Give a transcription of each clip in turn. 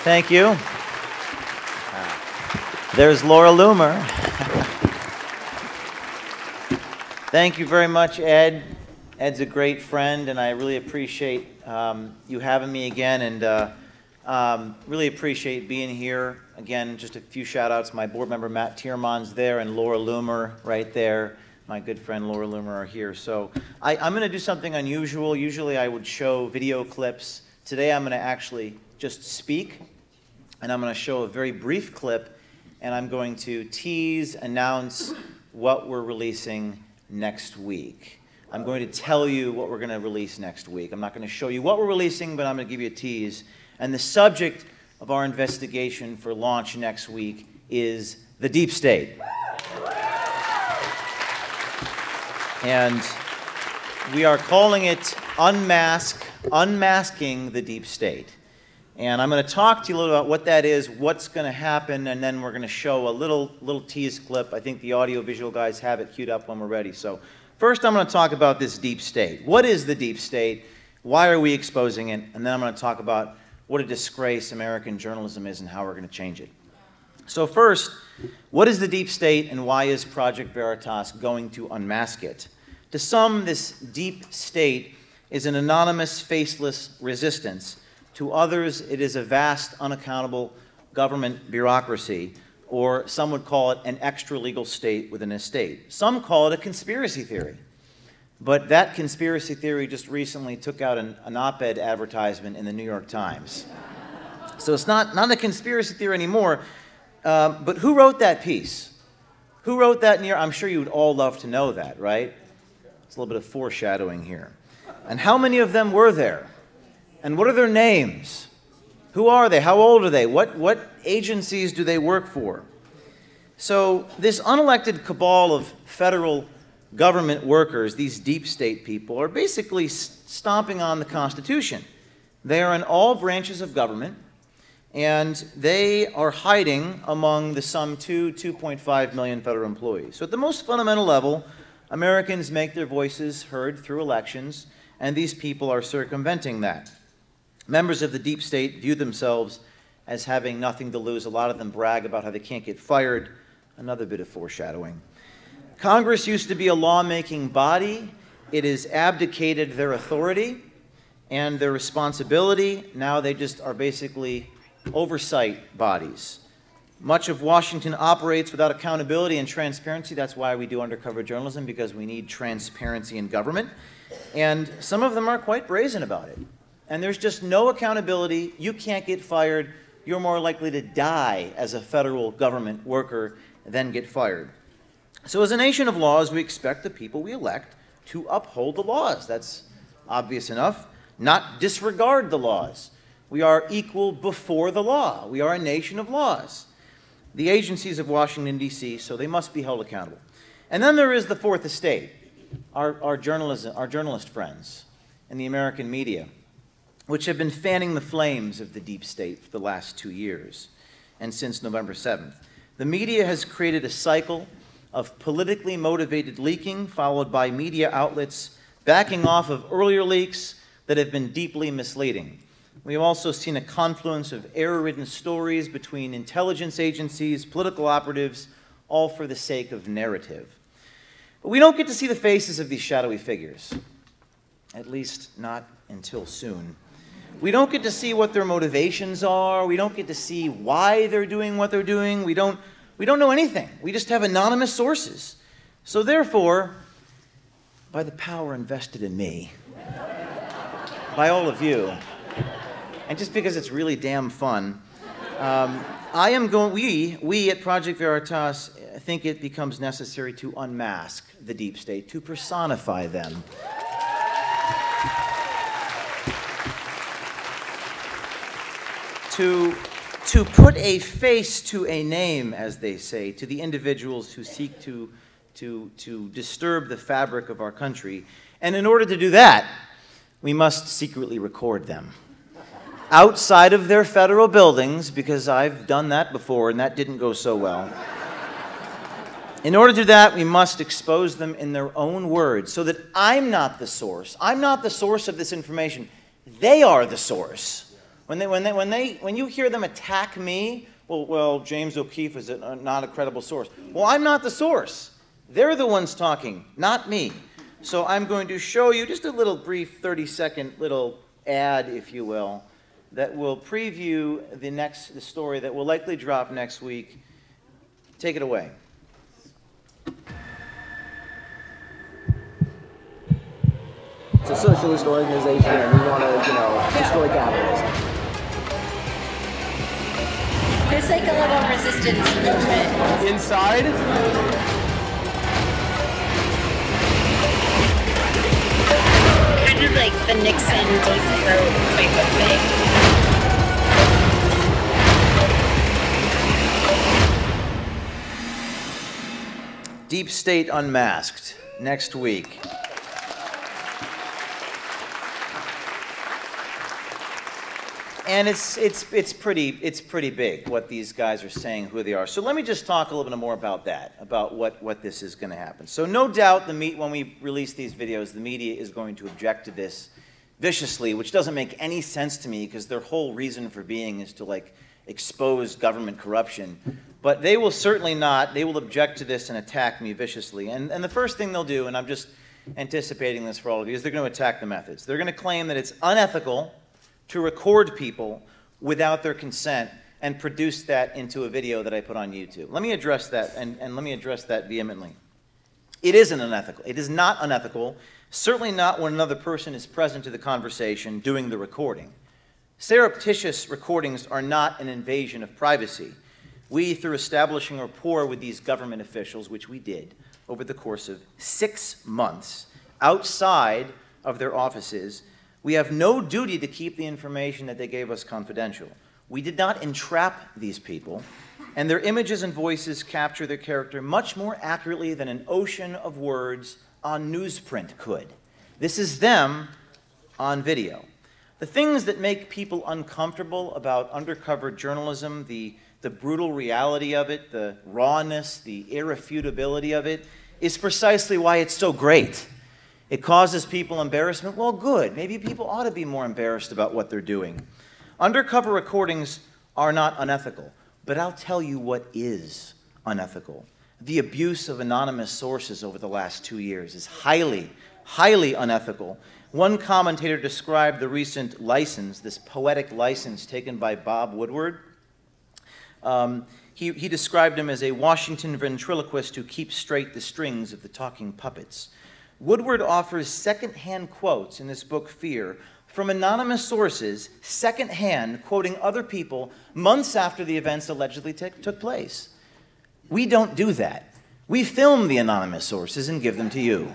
Thank you. There's Laura Loomer. Thank you very much, Ed. Ed's a great friend, and I really appreciate you having me again, and really appreciate being here. Again, just a few shout-outs. My board member, Matt Tierman's there, and Laura Loomer right there. My good friend Laura Loomer are here. So I'm going to do something unusual. Usually I would show video clips. Today I'm going to actually just speak, and I'm going to show a very brief clip, and I'm going to tease, announce what we're releasing next week. I'm going to tell you what we're going to release next week. I'm not going to show you what we're releasing, but I'm going to give you a tease. And the subject of our investigation for launch next week is the deep state. And we are calling it Unmasking the Deep State. And I'm going to talk to you a little about what that is, what's going to happen, and then we're going to show a little tease clip. I think the audio-visual guys have it queued up when we're ready. So first I'm going to talk about this deep state. What is the deep state? Why are we exposing it? And then I'm going to talk about what a disgrace American journalism is and how we're going to change it. So first, what is the deep state and why is Project Veritas going to unmask it? To some, this deep state is an anonymous, faceless resistance. To others, it is a vast, unaccountable government bureaucracy, or some would call it an extra-legal state within a state. Some call it a conspiracy theory. But that conspiracy theory just recently took out an op-ed advertisement in the New York Times. So it's not a conspiracy theory anymore. But who wrote that piece? Who wrote that in your... I'm sure you would all love to know that, right? It's a little bit of foreshadowing here. And how many of them were there? And what are their names? Who are they? How old are they? What agencies do they work for? So this unelected cabal of federal government workers, these deep state people, are basically stomping on the Constitution. They are in all branches of government, and they are hiding among the some 2.5 million federal employees. So at the most fundamental level, Americans make their voices heard through elections, and these people are circumventing that. Members of the deep state view themselves as having nothing to lose. A lot of them brag about how they can't get fired. Another bit of foreshadowing. Congress used to be a lawmaking body. It has abdicated their authority and their responsibility. Now they just are basically oversight bodies. Much of Washington operates without accountability and transparency. That's why we do undercover journalism, because we need transparency in government. And some of them are quite brazen about it. And there's just no accountability. You can't get fired. You're more likely to die as a federal government worker than get fired. So as a nation of laws, we expect the people we elect to uphold the laws. That's obvious enough. Not disregard the laws. We are equal before the law. We are a nation of laws. The agencies of Washington, D.C., so they must be held accountable. And then there is the fourth estate, our journalist friends in the American media, which have been fanning the flames of the deep state for the last 2 years and since November 7th. The media has created a cycle of politically motivated leaking, followed by media outlets backing off of earlier leaks that have been deeply misleading. We have also seen a confluence of error-ridden stories between intelligence agencies, political operatives, all for the sake of narrative. But we don't get to see the faces of these shadowy figures, at least not until soon. We don't get to see what their motivations are. We don't get to see why they're doing what they're doing. We don't know anything. We just have anonymous sources. So therefore, by the power invested in me, by all of you, and just because it's really damn fun, we at Project Veritas think it becomes necessary to unmask the deep state, to personify them. To put a face to a name, as they say, to the individuals who seek to disturb the fabric of our country. And in order to do that, we must secretly record them outside of their federal buildings, because I've done that before and that didn't go so well. In order to do that, we must expose them in their own words so that I'm not the source. I'm not the source of this information. They are the source. When you hear them attack me, well, James OKeefe is not a credible source. Well, I'm not the source. They're the ones talking, not me. So I'm going to show you just a little brief 30-second little ad, if you will, that will preview the story that will likely drop next week. Take it away. It's a socialist organization, and we want to, destroy capitalism. There's like a little resistance movement. Inside, Kind of like the Nixon deep throat type of thing. Deep State Unmasked, next week. And it's pretty big what these guys are saying, who they are. So let me just talk a little bit more about that, about what this is going to happen. So no doubt when we release these videos, the media is going to object to this viciously, which doesn't make any sense to me because their whole reason for being is to expose government corruption. But they will certainly not. They will object to this and attack me viciously. And the first thing they'll do, and I'm just anticipating this for all of you, is they're going to attack the methods. They're going to claim that it's unethical to record people without their consent and produce that into a video that I put on YouTube. Let me address that, and let me address that vehemently. It isn't unethical. It is not unethical, certainly not when another person is present to the conversation doing the recording. Surreptitious recordings are not an invasion of privacy. We, through establishing rapport with these government officials, which we did over the course of 6 months outside of their offices, we have no duty to keep the information that they gave us confidential. We did not entrap these people, and their images and voices capture their character much more accurately than an ocean of words on newsprint could. This is them on video. The things that make people uncomfortable about undercover journalism, the brutal reality of it, the rawness, the irrefutability of it, is precisely why it's so great. It causes people embarrassment. Well, good. Maybe people ought to be more embarrassed about what they're doing. Undercover recordings are not unethical, but I'll tell you what is unethical. The abuse of anonymous sources over the last 2 years is highly, highly unethical. One commentator described the recent license, this poetic license taken by Bob Woodward. He described him as a Washington ventriloquist who keeps straight the strings of the talking puppets. Woodward offers second-hand quotes in this book, Fear, from anonymous sources, second-hand, quoting other people months after the events allegedly took place. We don't do that. We film the anonymous sources and give them to you.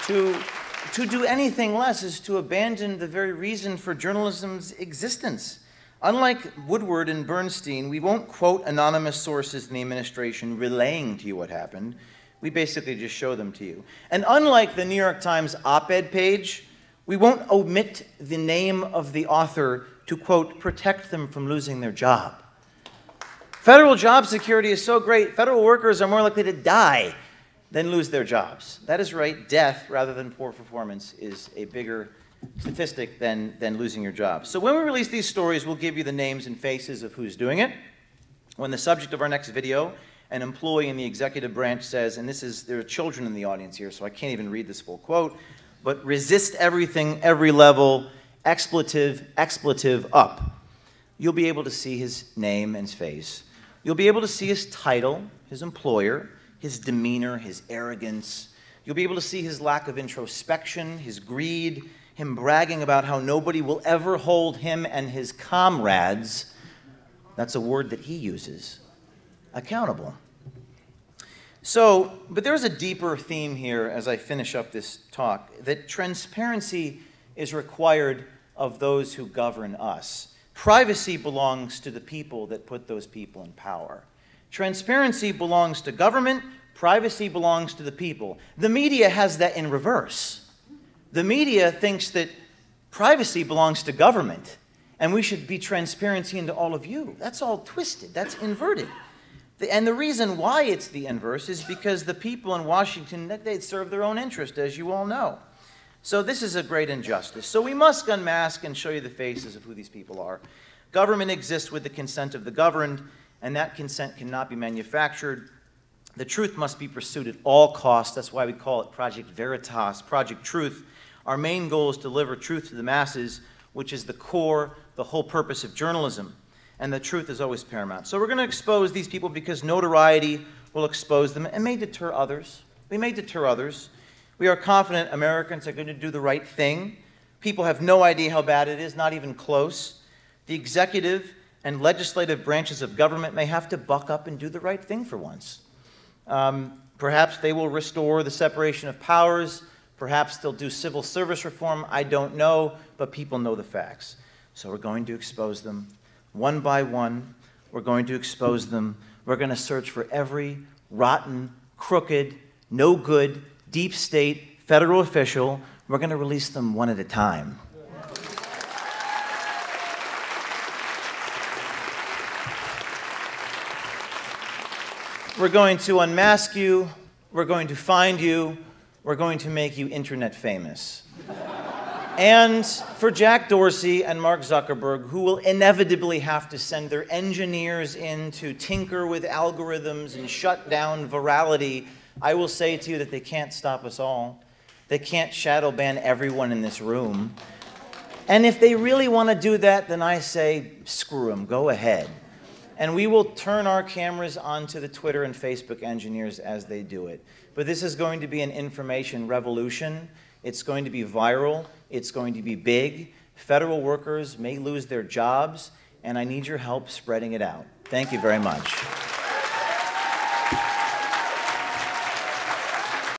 To do anything less is to abandon the very reason for journalism's existence. Unlike Woodward and Bernstein, we won't quote anonymous sources in the administration relaying to you what happened. We basically just show them to you. And unlike the New York Times op-ed page, we won't omit the name of the author to, quote, protect them from losing their job. Federal job security is so great, federal workers are more likely to die than lose their jobs. That is right, death rather than poor performance is a bigger statistic than losing your job. So when we release these stories, we'll give you the names and faces of who's doing it. When the subject of our next video, an employee in the executive branch says, and there are children in the audience here, so I can't even read this full quote, but resist everything, every level, expletive, expletive up. You'll be able to see his name and his face. You'll be able to see his title, his employer, his demeanor, his arrogance. You'll be able to see his lack of introspection, his greed, him bragging about how nobody will ever hold him and his comrades, that's a word that he uses, accountable. So, but there's a deeper theme here as I finish up this talk, that transparency is required of those who govern us. Privacy belongs to the people that put those people in power. Transparency belongs to government, privacy belongs to the people. The media has that in reverse. The media thinks that privacy belongs to government And we should be transparency into all of you. That's all twisted. That's inverted. And the reason why it's the inverse is because the people in Washington, they serve their own interest, as you all know. So this is a great injustice. So we must unmask and show you the faces of who these people are. Government exists with the consent of the governed, and that consent cannot be manufactured. The truth must be pursued at all costs. That's why we call it Project Veritas, Project Truth. Our main goal is to deliver truth to the masses, which is the core, the whole purpose of journalism. And the truth is always paramount. So we're going to expose these people because notoriety will expose them and may deter others. They may deter others. We are confident Americans are going to do the right thing. People have no idea how bad it is, not even close. The executive and legislative branches of government may have to buck up and do the right thing for once. Perhaps they will restore the separation of powers. Perhaps they'll do civil service reform. I don't know, but people know the facts. So we're going to expose them. One by one, we're going to expose them. We're going to search for every rotten, crooked, no good, deep state, federal official. We're going to release them one at a time. We're going to unmask you. We're going to find you. We're going to make you internet famous. And for Jack Dorsey and Mark Zuckerberg, who will inevitably have to send their engineers in to tinker with algorithms and shut down virality, I will say to you that they can't stop us all. They can't shadow ban everyone in this room. And if they really want to do that, then I say, screw them, go ahead. And we will turn our cameras onto the Twitter and Facebook engineers as they do it. But this is going to be an information revolution. It's going to be viral. It's going to be big. Federal workers may lose their jobs, and I need your help spreading it out. Thank you very much.